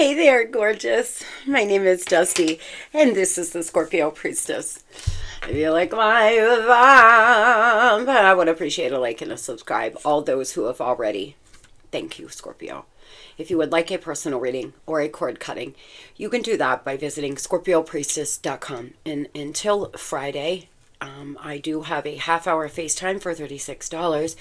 Hey there, gorgeous. My name is Dusty, and this is the Scorpio Priestess. If you like my vibe, I would appreciate a like and a subscribe. All those who have already, thank you, Scorpio. If you would like a personal reading or a cord cutting, you can do that by visiting Scorpiopriestess.com. And until Friday, I do have a half-hour FaceTime for $36,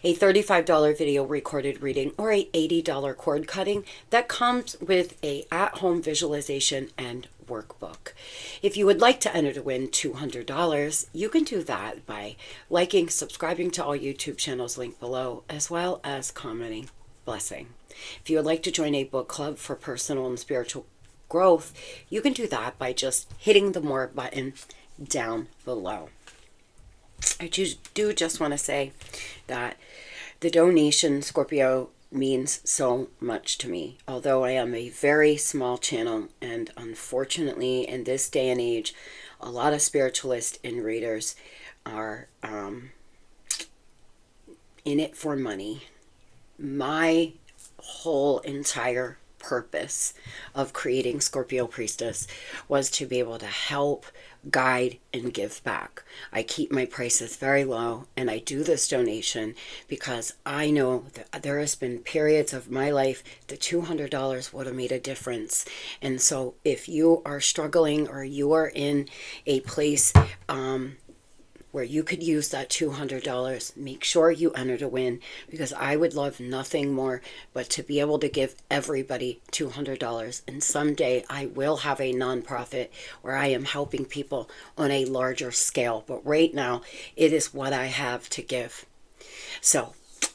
a $35 video recorded reading, or a $80 cord cutting that comes with a at-home visualization and workbook. If you would like to enter to win $200, you can do that by liking, subscribing to all YouTube channels linked below, as well as commenting blessing. If you would like to join a book club for personal and spiritual growth, you can do that by just hitting the more button down below. I do just want to say that the donation, Scorpio, means so much to me. Although I am a very small channel, and unfortunately in this day and age, a lot of spiritualists and readers are in it for money. My whole entire purpose of creating Scorpio Priestess was to be able to help, guide, and give back. I keep my prices very low, and I do this donation because I know that there has been periods of my life that $200 would have made a difference. And so if you are struggling, or you are in a place where you could use that $200, make sure you enter to win, because I would love nothing more but to be able to give everybody $200. And someday I will have a nonprofit where I am helping people on a larger scale. But right now, it is what I have to give. So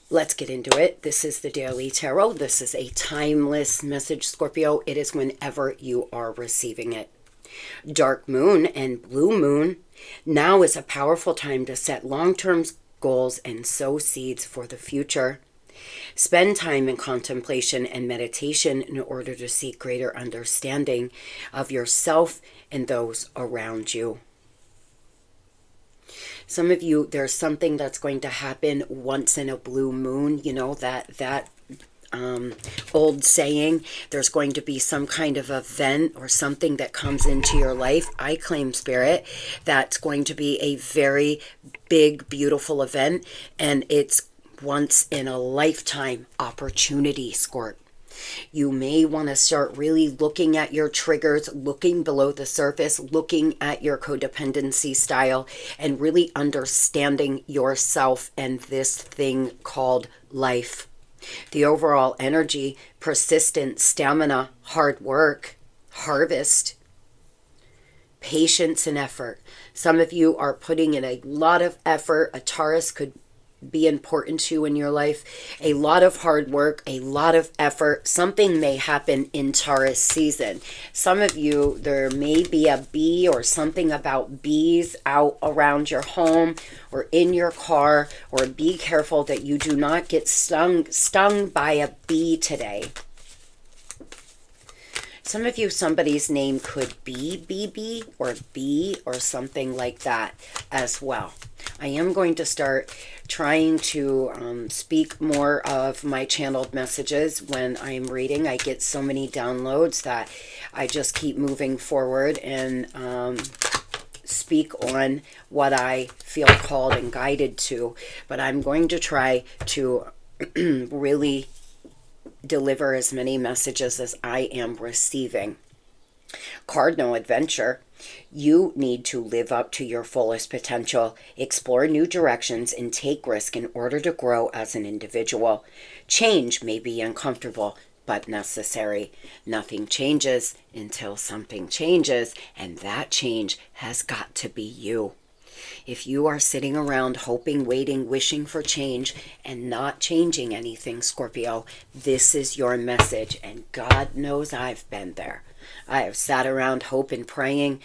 let's get into it. This is the Daily Tarot. This is a timeless message, Scorpio. It is whenever you are receiving it. Dark moon and blue moon. Now is a powerful time to set long-term goals and sow seeds for the future. Spend time in contemplation and meditation in order to seek greater understanding of yourself and those around you. Some of you, there's something that's going to happen once in a blue moon. You know, that old saying, there's going to be some kind of event or something that comes into your life. I claim, Spirit, that's going to be a very big, beautiful event, and it's once in a lifetime opportunity, Scorp. You may want to start really looking at your triggers, looking below the surface, looking at your codependency style, and really understanding yourself and this thing called life. The overall energy, persistence, stamina, hard work, harvest, patience, and effort. Some of you are putting in a lot of effort. A Taurus could be important to you in your life. A lot of hard work, a lot of effort. Something may happen in Taurus season. Some of you, there may be a bee or something about bees out around your home or in your car, or be careful that you do not get stung by a bee today. Some of you, somebody's name could be BB or B or something like that as well. I am going to start trying to speak more of my channeled messages when I'm reading. I get so many downloads that I just keep moving forward and speak on what I feel called and guided to. But I'm going to try to really deliver as many messages as I am receiving. Cardinal Adventure. You need to live up to your fullest potential, explore new directions, and take risk in order to grow as an individual. Change may be uncomfortable, but necessary. Nothing changes until something changes, and that change has got to be you. If you are sitting around hoping, waiting, wishing for change, and not changing anything, Scorpio, this is your message, and God knows I've been there. I have sat around hoping, praying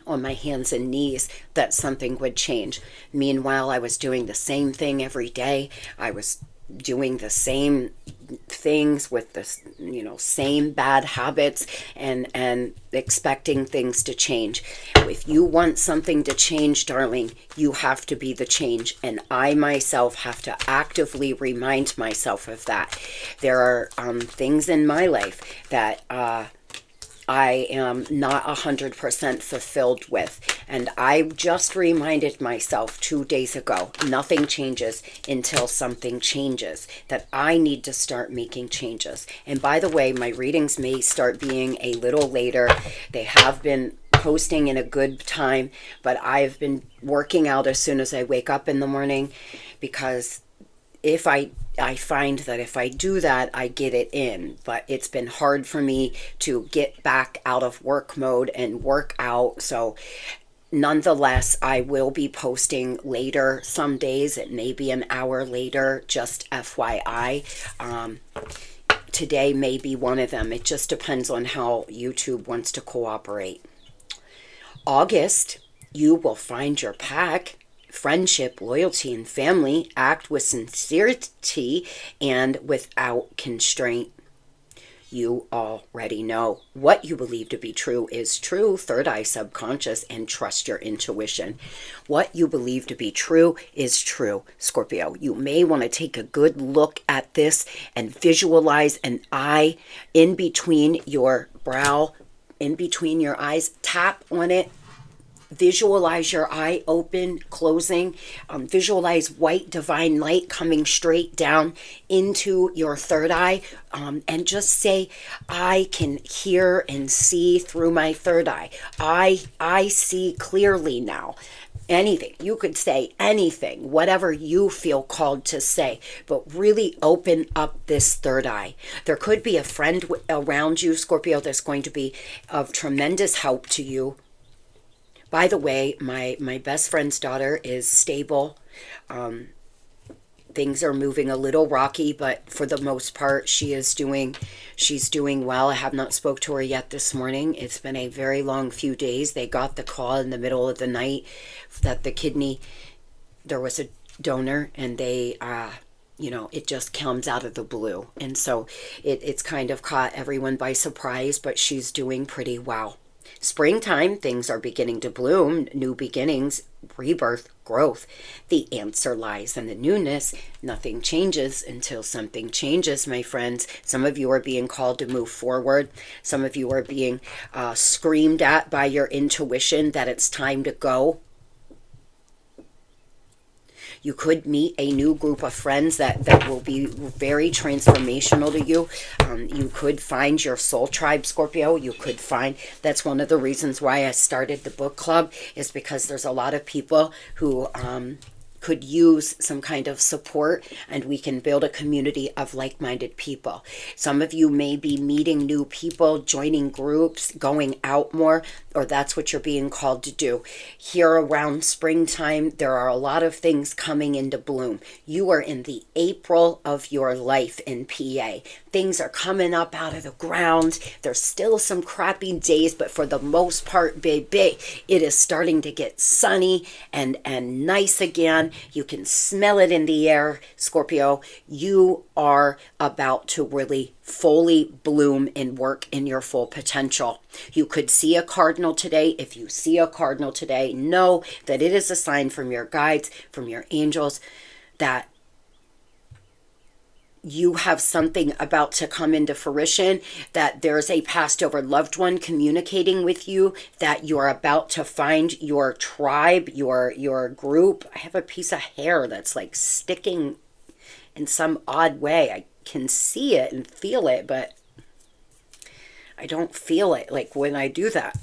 on my hands and knees that something would change. Meanwhile, I was doing the same thing every day. I was doing the same things with the same bad habits and expecting things to change. If you want something to change, darling, you have to be the change, and I myself have to actively remind myself of that. There are things in my life that I am not 100% fulfilled with. And I just reminded myself 2 days ago, nothing changes until something changes, that I need to start making changes. And by the way, my readings may start being a little later. They have been posting in a good time, but I've been working out as soon as I wake up in the morning, because if I find that if I do that, I get it in. But it's been hard for me to get back out of work mode and work out. So nonetheless, I will be posting later. Some days it may be an hour later, just FYI. Today may be one of them. It just depends on how YouTube wants to cooperate. August, you will find your pack. Friendship, loyalty, and family. Act with sincerity and without constraint. You already know what you believe to be true is true. Third eye subconscious, and trust your intuition. What you believe to be true is true, Scorpio. You may want to take a good look at this and visualize an eye in between your brow, in between your eyes. Tap on it. Visualize your eye open, closing. Visualize white divine light coming straight down into your third eye. And just say, I can hear and see through my third eye. I see clearly now. Anything. You could say anything, whatever you feel called to say, but really open up this third eye. There could be a friend around you, Scorpio, that's going to be of tremendous help to you. By the way, my best friend's daughter is stable. Things are moving a little rocky, but for the most part, she's doing well. I have not spoke to her yet this morning. It's been a very long few days. They got the call in the middle of the night that there was a donor, and they, it just comes out of the blue. And so it's kind of caught everyone by surprise, but she's doing pretty well. Springtime, things are beginning to bloom, new beginnings, rebirth, growth. The answer lies in the newness. Nothing changes until something changes, my friends. Some of you are being called to move forward. Some of you are being screamed at by your intuition that it's time to go. You could meet a new group of friends that will be very transformational to you. You could find your soul tribe, Scorpio. You could find, that's one of the reasons why I started the book club, is because there's a lot of people who could use some kind of support, and we can build a community of like-minded people. Some of you may be meeting new people, joining groups, going out more, or that's what you're being called to do. Here around springtime, there are a lot of things coming into bloom. You are in the April of your life in PA. Things are coming up out of the ground. There's still some crappy days, but for the most part, baby, it is starting to get sunny and nice again. You can smell it in the air, Scorpio. You are about to really fully bloom and work in your full potential. You could see a cardinal today. If you see a cardinal today, know that it is a sign from your guides, from your angels, that you have something about to come into fruition, that there's a passed over loved one communicating with you, that you're about to find your tribe, your group. I have a piece of hair that's like sticking in some odd way. I can see it and feel it, but I don't feel it like when I do that.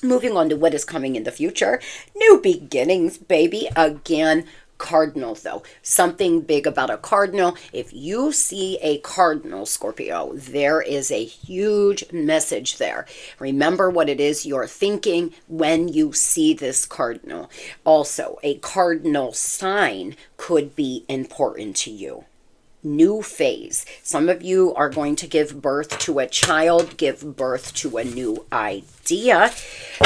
Moving on to what is coming in the future. New beginnings, baby. Again, cardinals, though. Something big about a cardinal. If you see a cardinal, Scorpio, there is a huge message there. Remember what it is you're thinking when you see this cardinal. Also, a cardinal sign could be important to you. new phase. Some of you are going to give birth to a child, give birth to a new idea.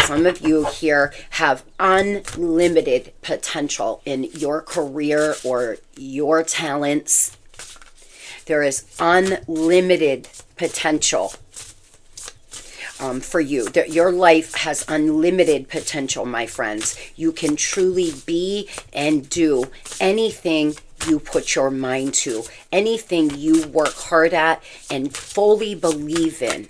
Some of you here have unlimited potential in your career or your talents. There is unlimited potential for you. Your life has unlimited potential, my friends. You can truly be and do anything you put your mind to, anything you work hard at and fully believe in.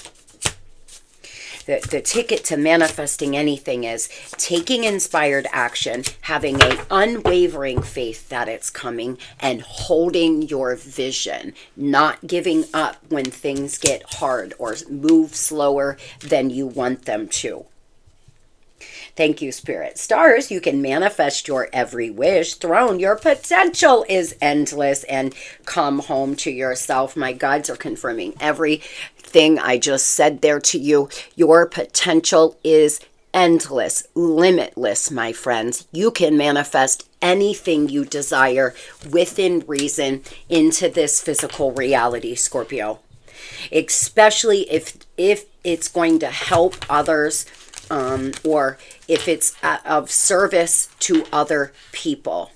The ticket to manifesting anything is taking inspired action, having an unwavering faith that it's coming, and holding your vision, not giving up when things get hard or move slower than you want them to. Thank you, Spirit. Stars, you can manifest your every wish. Throne, your potential is endless, and come home to yourself. My guides are confirming everything I just said there to you. Your potential is endless, limitless, my friends. You can manifest anything you desire within reason into this physical reality, Scorpio. Especially if it's going to help others, or if it's of service to other people.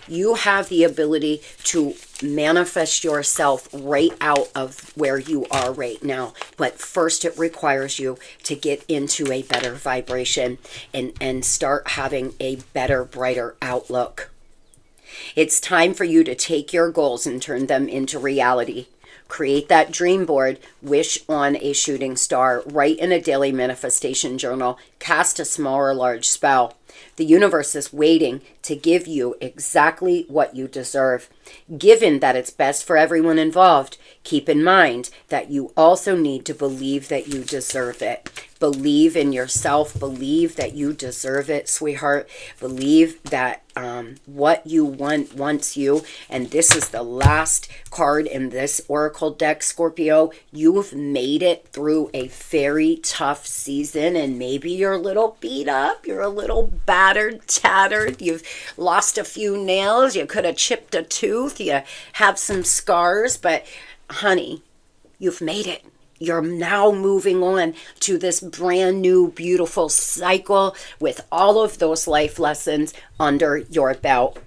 You have the ability to manifest yourself right out of where you are right now. But first it requires you to get into a better vibration and start having a better, brighter outlook. It's time for you to take your goals and turn them into reality. Create that dream board, wish on a shooting star, write in a daily manifestation journal, cast a small or large spell. The universe is waiting to give you exactly what you deserve. Given that it's best for everyone involved, keep in mind that you also need to believe that you deserve it. Believe in yourself. Believe that you deserve it, sweetheart. Believe that what you want wants you. And this is the last card in this oracle deck, Scorpio. You've made it through a very tough season, and maybe you're a little beat up. You're a little battered, tattered. You've lost a few nails. You could have chipped a tooth. You have some scars, but honey, you've made it. You're now moving on to this brand new, beautiful cycle with all of those life lessons under your belt.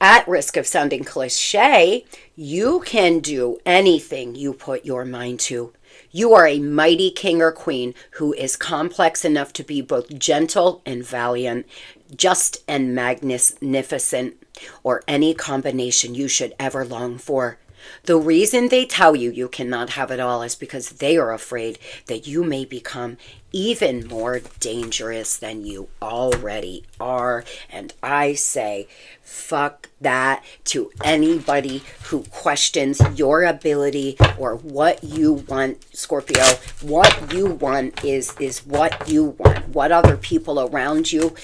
At risk of sounding cliche, you can do anything you put your mind to. You are a mighty king or queen who is complex enough to be both gentle and valiant, just and magnificent, or any combination you should ever long for. The reason they tell you you cannot have it all is because they are afraid that you may become even more dangerous than you already are. And I say, fuck that to anybody who questions your ability or what you want, Scorpio. What you want is what you want. What other people around you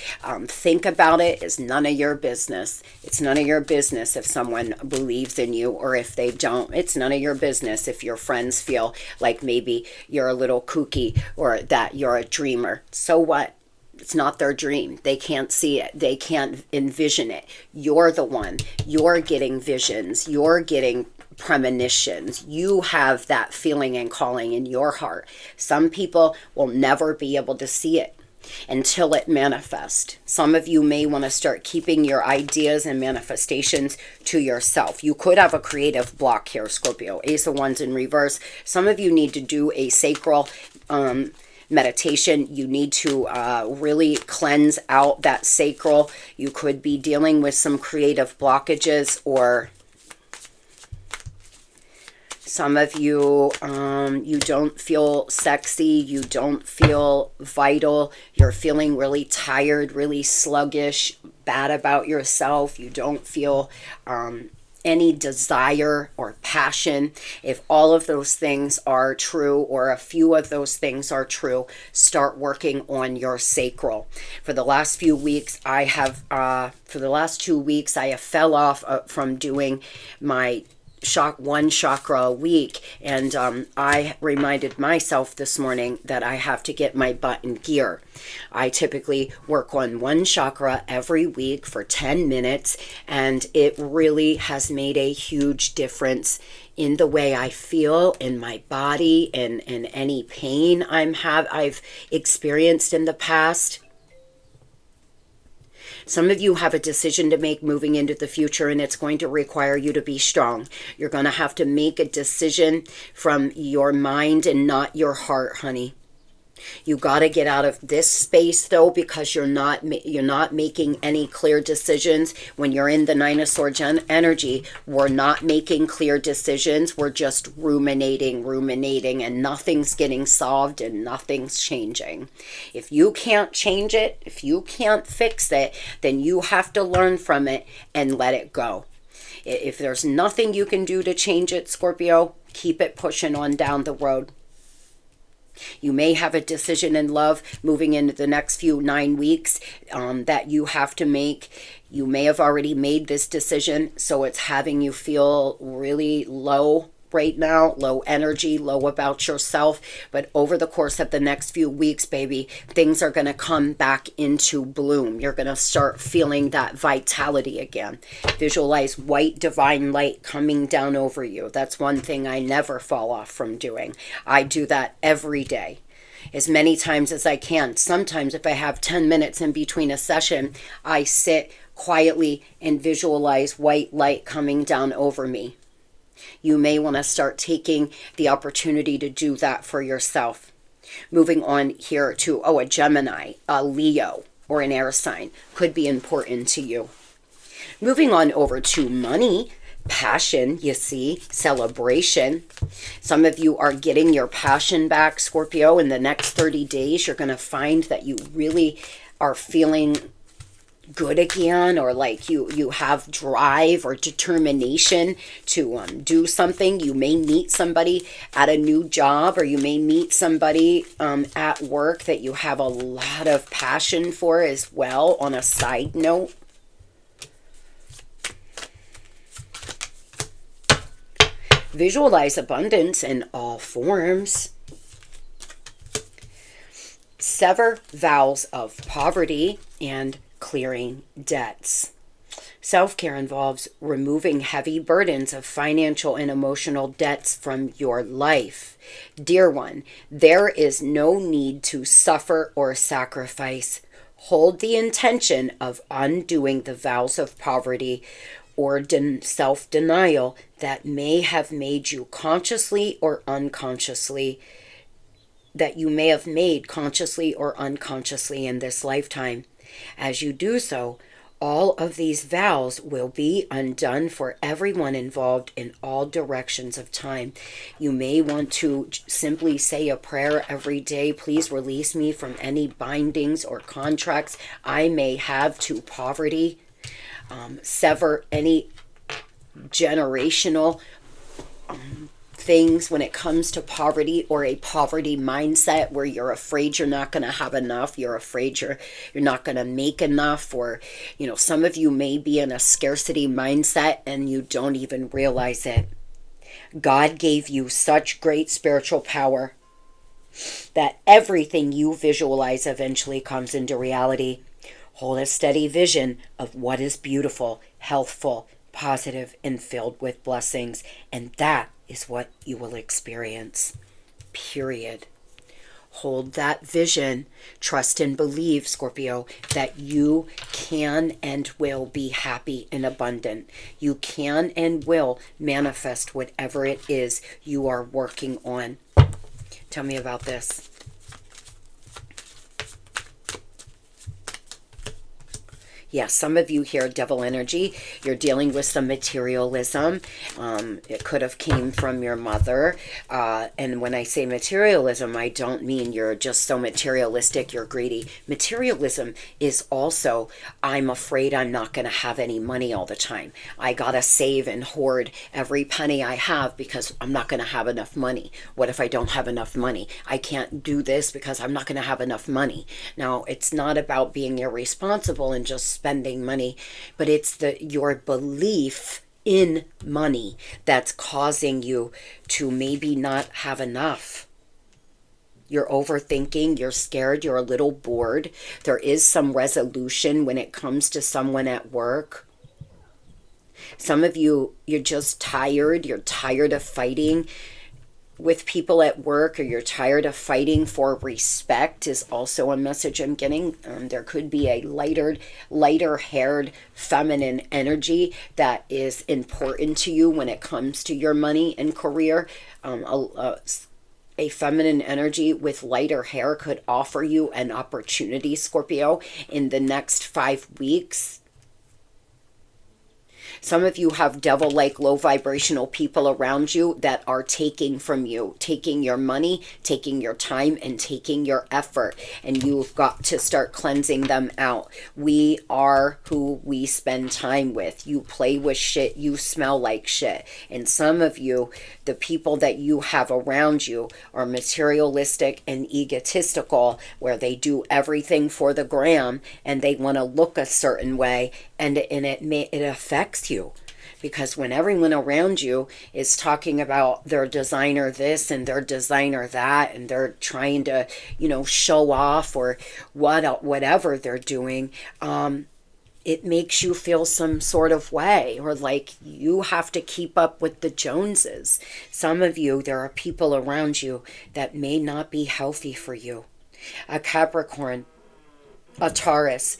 think about it is none of your business. It's none of your business if someone believes in you or if they don't. It's none of your business if your friends feel like maybe you're a little kooky or that you're a dreamer. So what? It's not their dream. They can't see it. They can't envision it. You're the one. You're getting visions. You're getting premonitions. You have that feeling and calling in your heart. Some people will never be able to see it until it manifests. Some of you may want to start keeping your ideas and manifestations to yourself. You could have a creative block here, Scorpio. Ace of Wands in reverse. Some of you need to do a sacral meditation. You need to really cleanse out that sacral. You could be dealing with some creative blockages, or some of you, you don't feel sexy. You don't feel vital. You're feeling really tired, really sluggish, bad about yourself. You don't feel any desire or passion. If all of those things are true, or a few of those things are true, start working on your sacral. For the last few weeks, for the last 2 weeks, I have fell off from doing my one chakra a week, and I reminded myself this morning that I have to get my butt in gear. I typically work on one chakra every week for 10 minutes, and it really has made a huge difference in the way I feel in my body and any pain I've experienced in the past. Some of you have a decision to make moving into the future, and it's going to require you to be strong. You're going to have to make a decision from your mind and not your heart, honey. You got to get out of this space, though, because you're not making any clear decisions. When you're in the Nine of Swords energy, we're not making clear decisions. We're just ruminating, and nothing's getting solved and nothing's changing. If you can't change it, if you can't fix it, then you have to learn from it and let it go. If there's nothing you can do to change it, Scorpio, keep it pushing on down the road. You may have a decision in love moving into the next 9 weeks that you have to make. You may have already made this decision, so it's having you feel really low right now, low energy, low about yourself. But over the course of the next few weeks, baby, things are going to come back into bloom. You're going to start feeling that vitality again. Visualize white divine light coming down over you. That's one thing I never fall off from doing. I do that every day, as many times as I can. Sometimes if I have 10 minutes in between a session, I sit quietly and visualize white light coming down over me. You may want to start taking the opportunity to do that for yourself. Moving on here to, a Gemini, a Leo, or an air sign could be important to you. Moving on over to money, passion, you see, celebration. Some of you are getting your passion back, Scorpio. In the next 30 days, you're going to find that you really are feeling good again, or like you have drive or determination to do something. You may meet somebody at a new job, or you may meet somebody at work that you have a lot of passion for as well, on a side note. Visualize abundance in all forms. Sever vows of poverty and clearing debts. Self-care involves removing heavy burdens of financial and emotional debts from your life. Dear one, there is no need to suffer or sacrifice. Hold the intention of undoing the vows of poverty or self-denial that may have made you consciously or unconsciously, that you may have made consciously or unconsciously in this lifetime. As you do so, all of these vows will be undone for everyone involved in all directions of time. You may want to simply say a prayer every day. Please release me from any bindings or contracts I may have to poverty. Sever any generational things when it comes to poverty, or a poverty mindset where you're afraid you're not going to have enough, you're afraid you're not going to make enough, or some of you may be in a scarcity mindset and you don't even realize it. God gave you such great spiritual power that everything you visualize eventually comes into reality. Hold a steady vision of what is beautiful, healthful, positive, and filled with blessings, and that is what you will experience. Period. Hold that vision. Trust and believe, Scorpio, that you can and will be happy and abundant. You can and will manifest whatever it is you are working on. Tell me about this. Yes, some of you here, devil energy, you're dealing with some materialism. It could have came from your mother. And when I say materialism, I don't mean you're just so materialistic, you're greedy. Materialism is also, I'm afraid I'm not going to have any money all the time. I got to save and hoard every penny I have because I'm not going to have enough money. What if I don't have enough money? I can't do this because I'm not going to have enough money. Now, it's not about being irresponsible and just spending money, but it's your belief in money that's causing you to maybe not have enough. You're overthinking, you're scared, you're a little bored. There is some resolution when it comes to someone at work. Some of you, you're just tired. You're tired of fighting with people at work, or you're tired of fighting for respect is also a message I'm getting. There could be a lighter haired feminine energy that is important to you when it comes to your money and career. A feminine energy with lighter hair could offer you an opportunity, Scorpio, in the next 5 weeks. Some of you have devil-like low vibrational people around you that are taking from you, taking your money, taking your time, and taking your effort. And you've got to start cleansing them out. We are who we spend time with. You play with shit, you smell like shit. And some of you, the people that you have around you are materialistic and egotistical, where they do everything for the gram and they want to look a certain way, and it affects you. Because when everyone around you is talking about their designer this and their designer that, and they're trying to, show off or whatever they're doing, it makes you feel some sort of way, or like you have to keep up with the Joneses. Some of you, there are people around you that may not be healthy for you. A Capricorn, a Taurus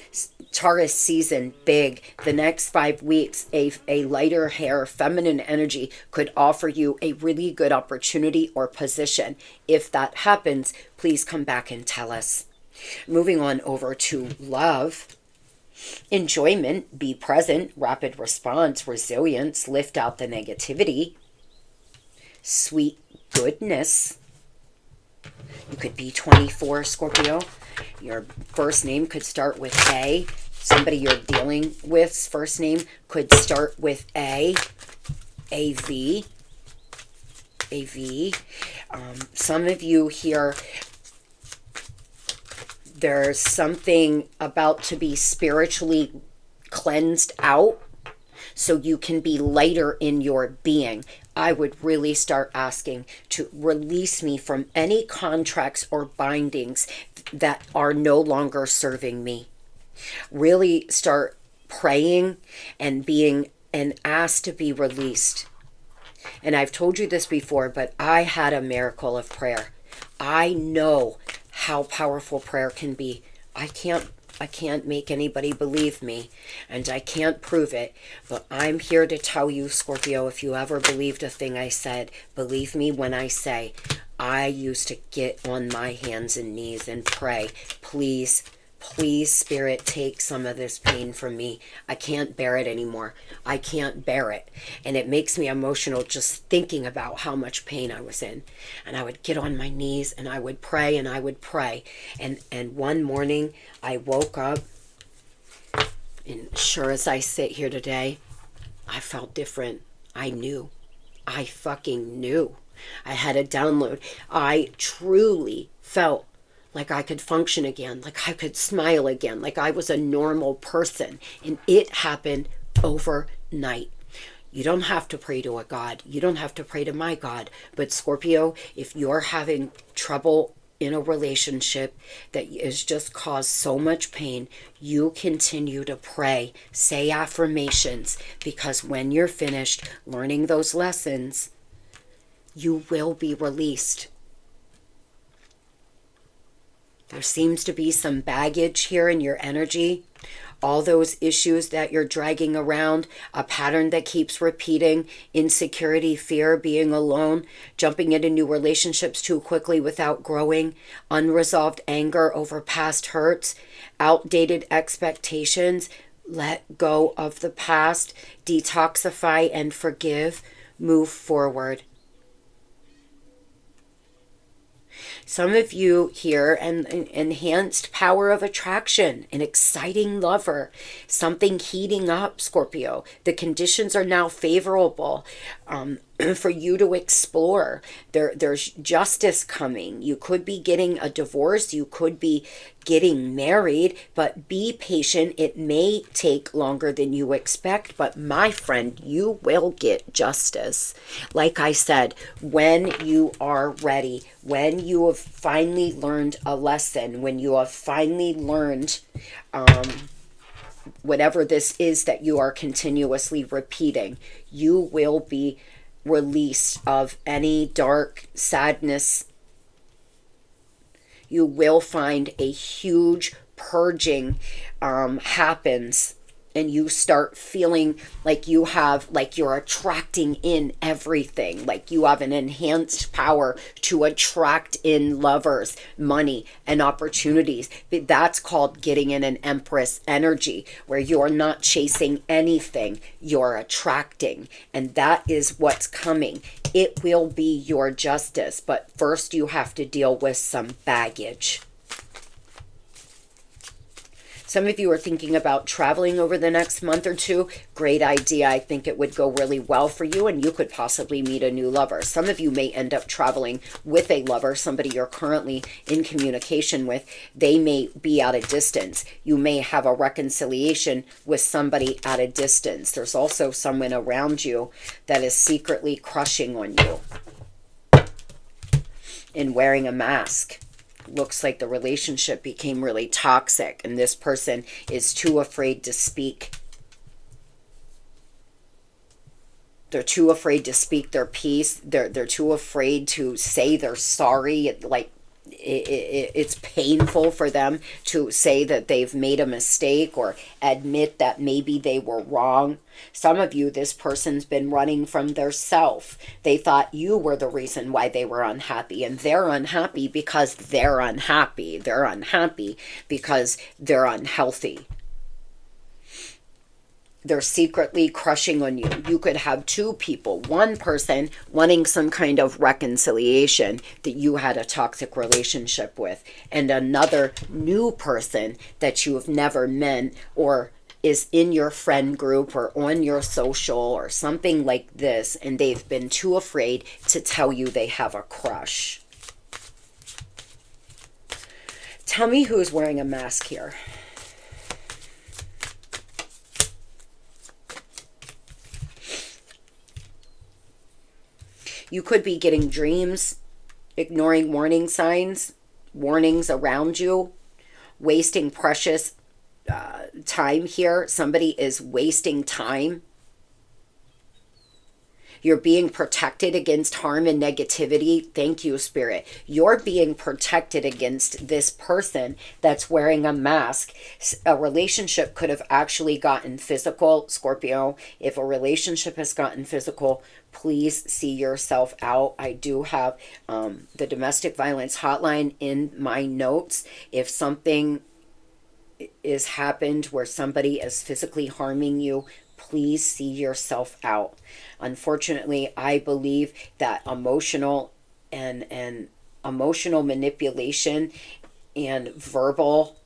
season, big. The next 5 weeks, a lighter hair, feminine energy could offer you a really good opportunity or position. If that happens, please come back and tell us. Moving on over to love. Enjoyment, be present, rapid response, resilience, lift out the negativity. Sweet goodness. You could be 24, Scorpio. Your first name could start with A. Somebody you're dealing with's first name could start with A. A-V. A-V. Some of you here, there's something about to be spiritually cleansed out so you can be lighter in your being. I would really start asking to release me from any contracts or bindings that are no longer serving me. Really start praying and being and ask to be released. And I've told you this before, but I had a miracle of prayer. I know how powerful prayer can be. I can't make anybody believe me, and I can't prove it, but I'm here to tell you, Scorpio, if you ever believed a thing I said, believe me when I say, I used to get on my hands and knees and pray, please, Spirit, take some of this pain from me. I can't bear it anymore. I can't bear it. And it makes me emotional just thinking about how much pain I was in. And I would get on my knees and I would pray and I would pray. And one morning I woke up, and sure as I sit here today, I felt different. I knew. I fucking knew. I had a download. I truly felt like I could function again, like I could smile again, like I was a normal person. And it happened overnight. You don't have to pray to a God. You don't have to pray to my God. But Scorpio, if you're having trouble in a relationship that has just caused so much pain, you continue to pray, say affirmations, because when you're finished learning those lessons, you will be released. There seems to be some baggage here in your energy. All those issues that you're dragging around, a pattern that keeps repeating, insecurity, fear, being alone, jumping into new relationships too quickly without growing, unresolved anger over past hurts, outdated expectations. Let go of the past, detoxify and forgive, move forward. Some of you here, an enhanced power of attraction, an exciting lover, something heating up, Scorpio. The conditions are now favorable. for you to explore. There's justice coming. You could be getting a divorce. You could be getting married, but be patient. It may take longer than you expect, but my friend, you will get justice. Like I said, when you are ready, when you have finally learned a lesson, when you have finally learned whatever this is that you are continuously repeating, you will be released of any dark sadness. You will find a huge purging happens, and you start feeling like you're attracting in everything, like you have an enhanced power to attract in lovers, money, and opportunities. That's called getting in an Empress energy, where you're not chasing anything, you're attracting, and that is what's coming. It will be your justice, but first you have to deal with some baggage. Some of you are thinking about traveling over the next month or two. Great idea. I think it would go really well for you, and you could possibly meet a new lover. Some of you may end up traveling with a lover, somebody you're currently in communication with. They may be at a distance. You may have a reconciliation with somebody at a distance. There's also someone around you that is secretly crushing on you and wearing a mask. Looks like the relationship became really toxic, and this person is too afraid to speak. They're too afraid to speak their piece. They're too afraid to say they're sorry. It's painful for them to say that they've made a mistake or admit that maybe they were wrong. Some of you, this person's been running from their self. They thought you were the reason why they were unhappy, and they're unhappy because they're unhappy. They're unhappy because they're unhealthy. They're secretly crushing on you. You could have two people, one person wanting some kind of reconciliation that you had a toxic relationship with, and another new person that you have never met or is in your friend group or on your social or something like this, and they've been too afraid to tell you they have a crush. Tell me who's wearing a mask here. You could be getting dreams, ignoring warning signs, warnings around you, wasting precious time here. Somebody is wasting time. You're being protected against harm and negativity. Thank you, Spirit. You're being protected against this person that's wearing a mask. A relationship could have actually gotten physical, Scorpio. If a relationship has gotten physical, please see yourself out. I do have the domestic violence hotline in my notes. If something is happened where somebody is physically harming you, please see yourself out. Unfortunately, I believe that emotional manipulation and verbal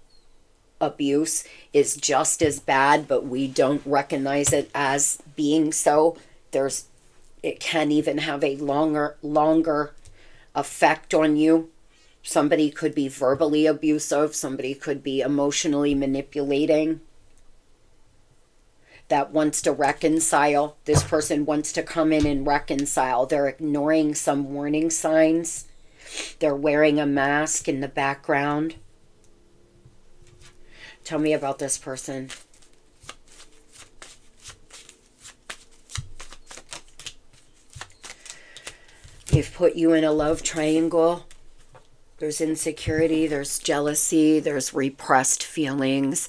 abuse is just as bad, but we don't recognize it as being so. It can even have a longer effect on you. Somebody could be verbally abusive. Somebody could be emotionally manipulating. That wants to reconcile. This person wants to come in and reconcile. They're ignoring some warning signs. They're wearing a mask in the background. Tell me about this person. They've put you in a love triangle. There's insecurity, there's jealousy, there's repressed feelings.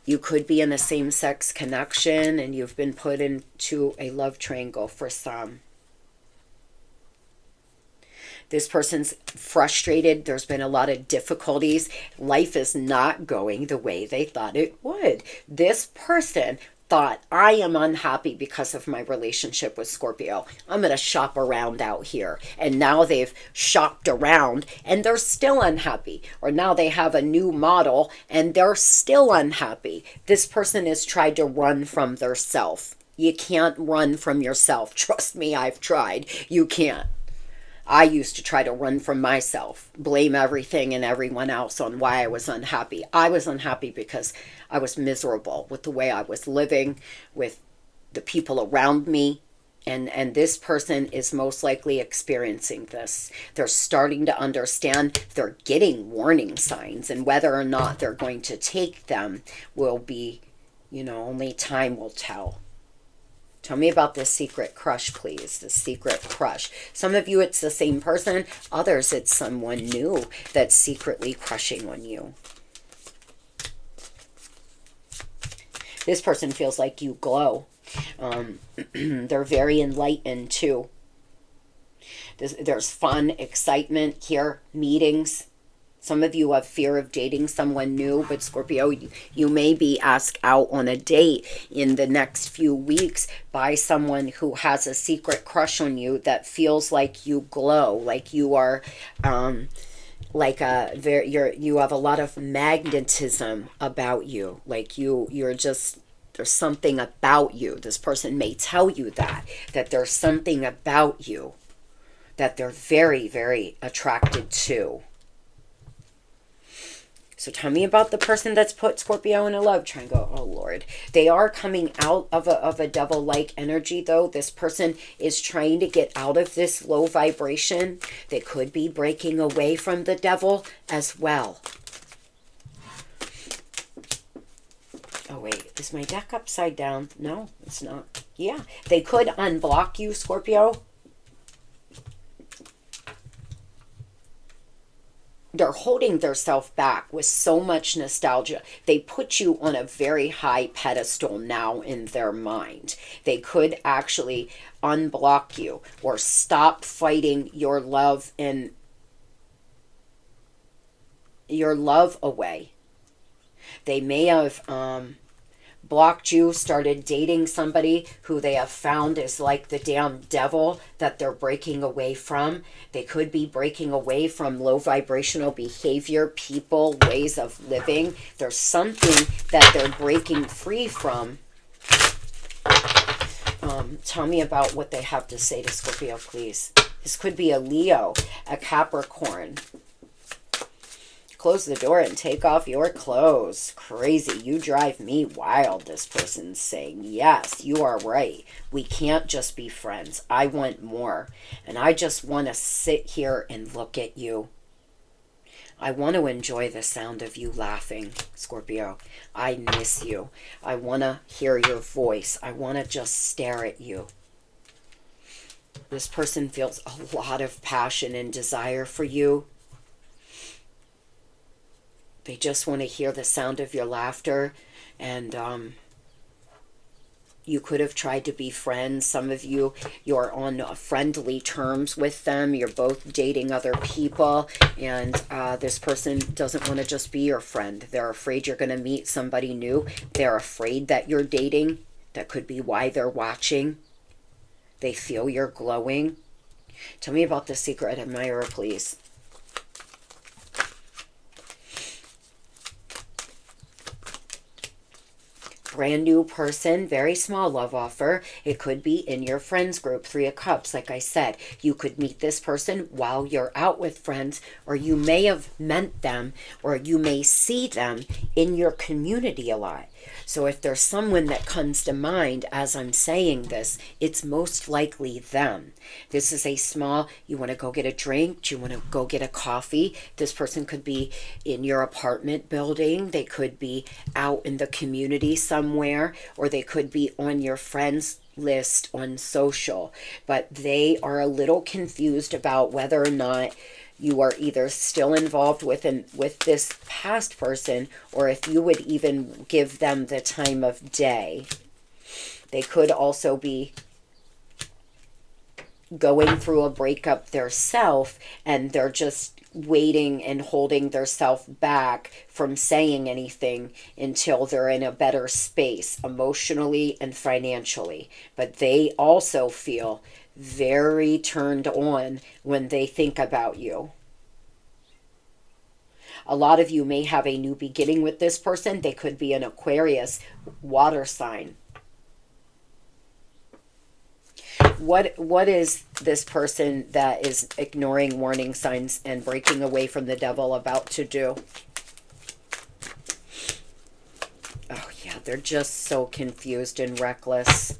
You could be in a same-sex connection and you've been put into a love triangle for some. This person's frustrated. There's been a lot of difficulties. Life is not going the way they thought it would. This person thought, I am unhappy because of my relationship with Scorpio. I'm going to shop around out here. And now they've shopped around and they're still unhappy. Or now they have a new model and they're still unhappy. This person has tried to run from their self. You can't run from yourself. Trust me, I've tried. You can't. I used to try to run from myself, blame everything and everyone else on why I was unhappy. I was unhappy because I was miserable with the way I was living, with the people around me. And this person is most likely experiencing this. They're starting to understand, they're getting warning signs, and whether or not they're going to take them will be, only time will tell. Tell me about this secret crush, please. The secret crush. Some of you, it's the same person. Others, it's someone new that's secretly crushing on you. This person feels like you glow. They're very enlightened, too. There's fun, excitement here, meetings. Some of you have fear of dating someone new, but Scorpio, you may be asked out on a date in the next few weeks by someone who has a secret crush on you that feels like you glow, like you are, you have a lot of magnetism about you, like you're just, there's something about you. This person may tell you that there's something about you that they're very, very attracted to. So tell me about the person that's put Scorpio in a love triangle. Oh, Lord. They are coming out of a devil-like energy, though. This person is trying to get out of this low vibration. They could be breaking away from the devil as well. Oh, wait. Is my deck upside down? No, it's not. Yeah. They could unblock you, Scorpio. They're holding themselves back with so much nostalgia. They put you on a very high pedestal now in their mind. They could actually unblock you or stop fighting your love and your love away. They may have blocked you, started dating somebody who they have found is like the damn devil that they're breaking away from. They could be breaking away from low vibrational behavior, people, ways of living. There's something that they're breaking free from. Tell me about what they have to say to Scorpio, please. This could be a Leo, a Capricorn. Close the door and take off your clothes. Crazy. You drive me wild, this person's saying. Yes, you are right. We can't just be friends. I want more. And I just want to sit here and look at you. I want to enjoy the sound of you laughing, Scorpio. I miss you. I want to hear your voice. I want to just stare at you. This person feels a lot of passion and desire for you. They just want to hear the sound of your laughter. And you could have tried to be friends. Some of you, you're on friendly terms with them. You're both dating other people. And this person doesn't want to just be your friend. They're afraid you're going to meet somebody new. They're afraid that you're dating. That could be why they're watching. They feel you're glowing. Tell me about the secret admirer, please. Brand new person, very small love offer. It could be in your friends group, 3 of Cups. Like I said, you could meet this person while you're out with friends, or you may have met them, or you may see them in your community a lot. So if there's someone that comes to mind as I'm saying this, it's most likely them. This is a small, you want to go get a drink, do you want to go get a coffee? This person could be in your apartment building. They could be out in the community somewhere, or they could be on your friends list on social. But they are a little confused about whether or not you are either still involved with this past person, or if you would even give them the time of day. They could also be going through a breakup themselves, and they're just waiting and holding themselves back from saying anything until they're in a better space emotionally and financially. But they also feel very turned on when they think about you. A lot of you may have a new beginning with this person. They could be an Aquarius water sign. What is this person that is ignoring warning signs and breaking away from the devil about to do? Oh yeah, they're just so confused and reckless.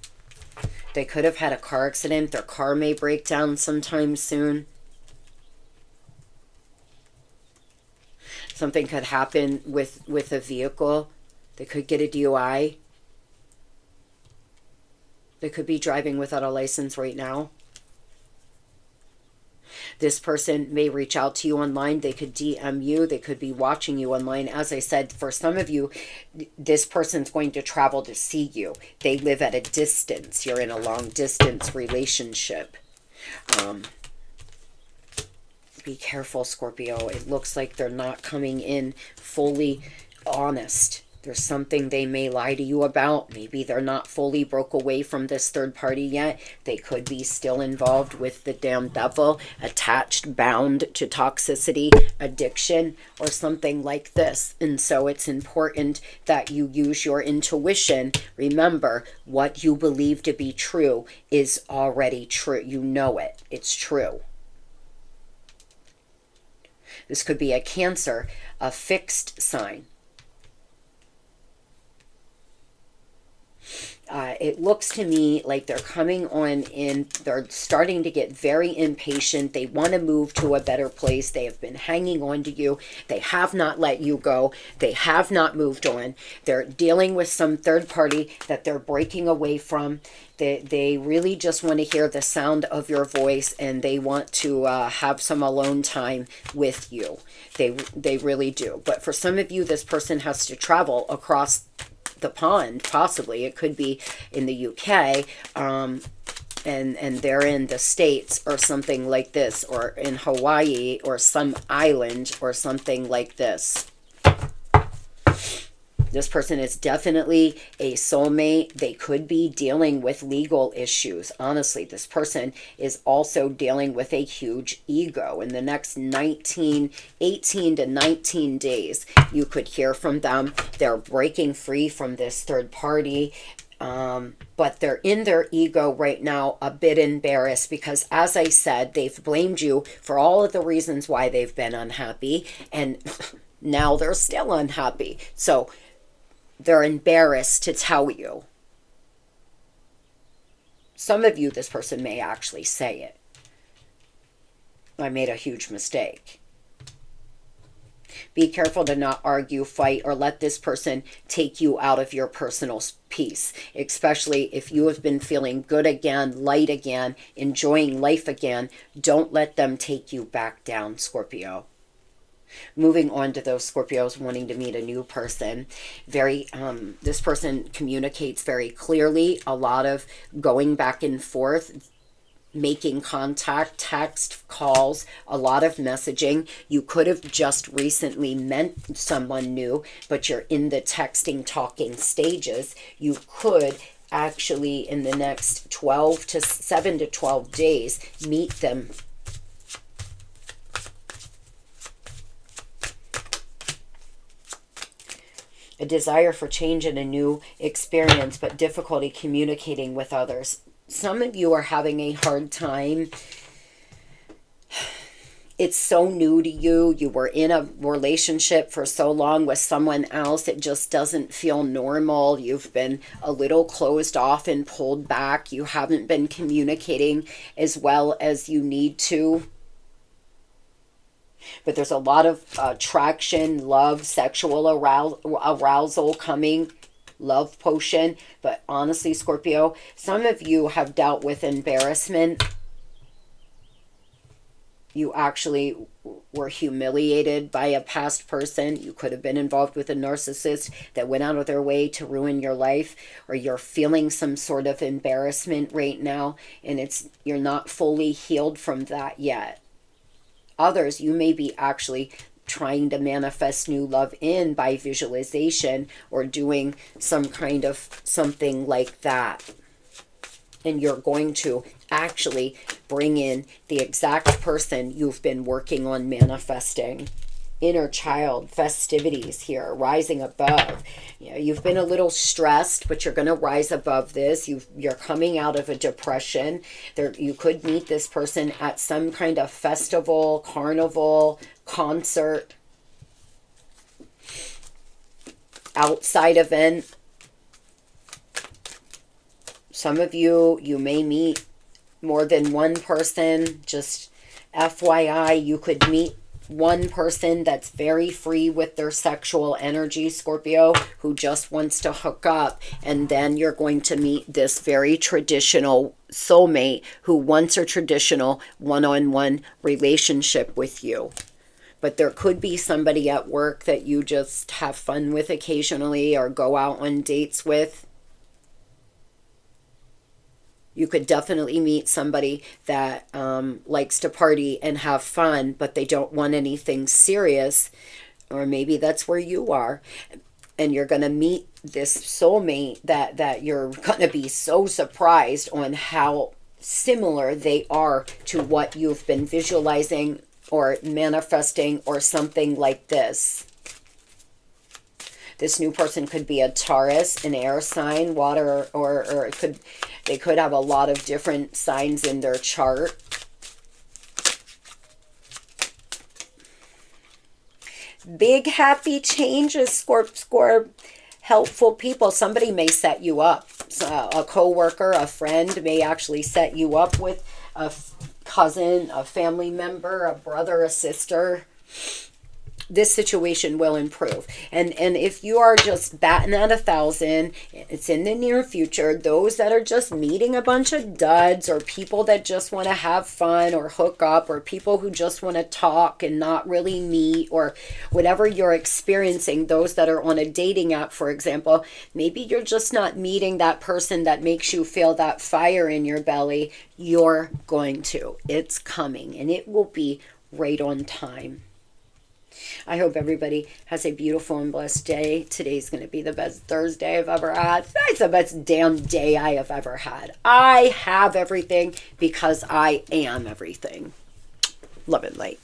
They could have had a car accident. Their car may break down sometime soon. Something could happen with a vehicle. They could get a DUI. They could be driving without a license right now. This person may reach out to you online. They could DM you. They could be watching you online. As I said, for some of you, this person's going to travel to see you. They live at a distance. You're in a long distance relationship. Be careful, Scorpio. It looks like they're not coming in fully honest. There's something they may lie to you about. Maybe they're not fully broke away from this third party yet. They could be still involved with the damn devil, attached, bound to toxicity, addiction, or something like this. And so it's important that you use your intuition. Remember, what you believe to be true is already true. You know it. It's true. This could be a Cancer, a fixed sign. It looks to me like they're coming on in, they're starting to get very impatient. They want to move to a better place. They have been hanging on to you. They have not let you go. They have not moved on. They're dealing with some third party that they're breaking away from. They really just want to hear the sound of your voice, and they want to have some alone time with you. They really do. But for some of you, this person has to travel across the pond, possibly. It could be in the UK, and they're in the States or something like this, or in Hawaii or some island or something like this. This person is definitely a soulmate. They could be dealing with legal issues. Honestly, this person is also dealing with a huge ego. In the next 18 to 19 days, you could hear from them. They're breaking free from this third party. But they're in their ego right now, a bit embarrassed because, as I said, they've blamed you for all of the reasons why they've been unhappy. And now they're still unhappy. So they're embarrassed to tell you. Some of you, this person may actually say it. I made a huge mistake. Be careful to not argue, fight, or let this person take you out of your personal peace, especially if you have been feeling good again, light again, enjoying life again. Don't let them take you back down, Scorpio. Moving on to those Scorpios wanting to meet a new person. This person communicates very clearly, a lot of going back and forth, making contact, text, calls, a lot of messaging. You could have just recently met someone new, but you're in the texting, talking stages. You could actually, in the next 7 to 12 days, meet them. A desire for change and a new experience, but difficulty communicating with others. Some of you are having a hard time. It's so new to you. You were in a relationship for so long with someone else. It just doesn't feel normal. You've been a little closed off and pulled back. You haven't been communicating as well as you need to. But there's a lot of attraction, love, sexual arousal coming, love potion. But honestly, Scorpio, some of you have dealt with embarrassment. You actually were humiliated by a past person. You could have been involved with a narcissist that went out of their way to ruin your life, or you're feeling some sort of embarrassment right now, and you're not fully healed from that yet. Others, you may be actually trying to manifest new love in by visualization or doing some kind of something like that. And you're going to actually bring in the exact person you've been working on manifesting. inner child festivities here, rising above. You know, you've been a little stressed, but you're going to rise above this. You're coming out of a depression. You could meet this person at some kind of festival, carnival, concert, outside event. Some of you may meet more than one person. Just FYI, you could meet one person that's very free with their sexual energy, Scorpio, who just wants to hook up. And then you're going to meet this very traditional soulmate who wants a traditional one-on-one relationship with you. But there could be somebody at work that you just have fun with occasionally or go out on dates with. You could definitely meet somebody that likes to party and have fun, but they don't want anything serious. Or maybe that's where you are. And you're going to meet this soulmate that you're going to be so surprised on how similar they are to what you've been visualizing or manifesting or something like this. This new person could be a Taurus, an air sign, water, or they could have a lot of different signs in their chart. Big happy changes, Scorp. Helpful people. Somebody may set you up. A coworker, a friend may actually set you up with a cousin, a family member, a brother, a sister. This situation will improve. And if you are just batting at 1,000, it's in the near future. Those that are just meeting a bunch of duds, or people that just want to have fun or hook up, or people who just want to talk and not really meet, or whatever you're experiencing, those that are on a dating app, for example, maybe you're just not meeting that person that makes you feel that fire in your belly. You're going to. It's coming, and it will be right on time. I hope everybody has a beautiful and blessed day. Today's going to be the best Thursday I've ever had. It's the best damn day I have ever had. I have everything because I am everything. Love and light.